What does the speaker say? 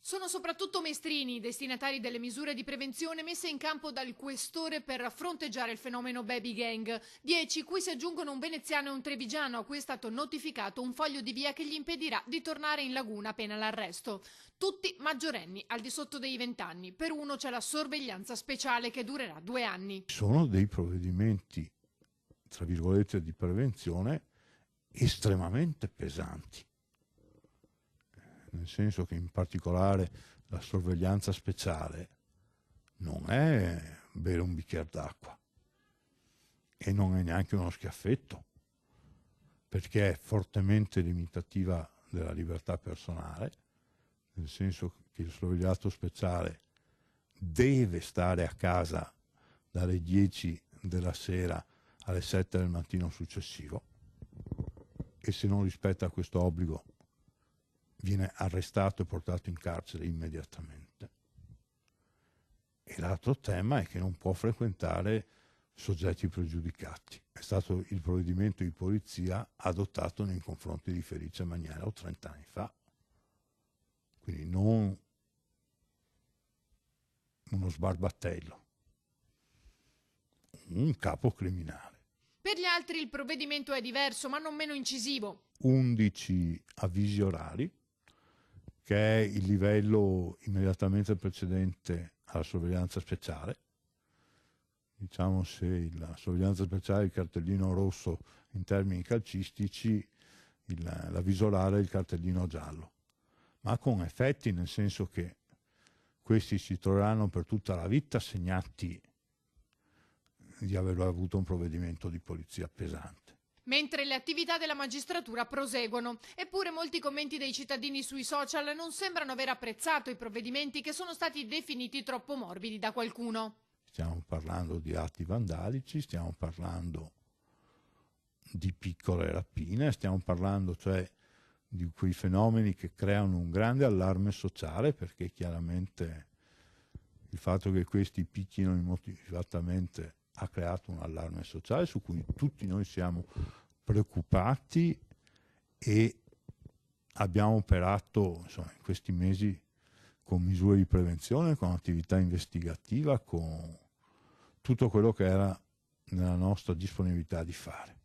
Sono soprattutto mestrini i destinatari delle misure di prevenzione messe in campo dal questore per fronteggiare il fenomeno baby gang. 10, cui si aggiungono un veneziano e un trevigiano a cui è stato notificato un foglio di via che gli impedirà di tornare in laguna pena l'arresto. Tutti maggiorenni, al di sotto dei 20 anni. Per uno c'è la sorveglianza speciale che durerà 2 anni. Sono dei provvedimenti, tra virgolette, di prevenzione estremamente pesanti. Nel senso che in particolare la sorveglianza speciale non è bere un bicchiere d'acqua e non è neanche uno schiaffetto, perché è fortemente limitativa della libertà personale, nel senso che il sorvegliato speciale deve stare a casa dalle 10 della sera alle 7 del mattino successivo e se non rispetta questo obbligo viene arrestato e portato in carcere immediatamente. E l'altro tema è che non può frequentare soggetti pregiudicati. È stato il provvedimento di polizia adottato nei confronti di Felice Magnello 30 anni fa. Quindi non uno sbarbatello, un capo criminale. Per gli altri il provvedimento è diverso, ma non meno incisivo. 11 avvisi orali, che è il livello immediatamente precedente alla sorveglianza speciale. Diciamo, se la sorveglianza speciale è il cartellino rosso in termini calcistici, l'avviso orale è il cartellino giallo, ma con effetti, nel senso che questi si troveranno per tutta la vita segnati di aver avuto un provvedimento di polizia pesante. Mentre le attività della magistratura proseguono. Eppure molti commenti dei cittadini sui social non sembrano aver apprezzato i provvedimenti che sono stati definiti troppo morbidi da qualcuno. Stiamo parlando di atti vandalici, stiamo parlando di piccole rapine, stiamo parlando cioè di quei fenomeni che creano un grande allarme sociale, perché chiaramente il fatto che questi picchino immotivatamente ha creato un allarme sociale su cui tutti noi siamo preoccupati e abbiamo operato, insomma, in questi mesi con misure di prevenzione, con attività investigativa, con tutto quello che era nella nostra disponibilità di fare.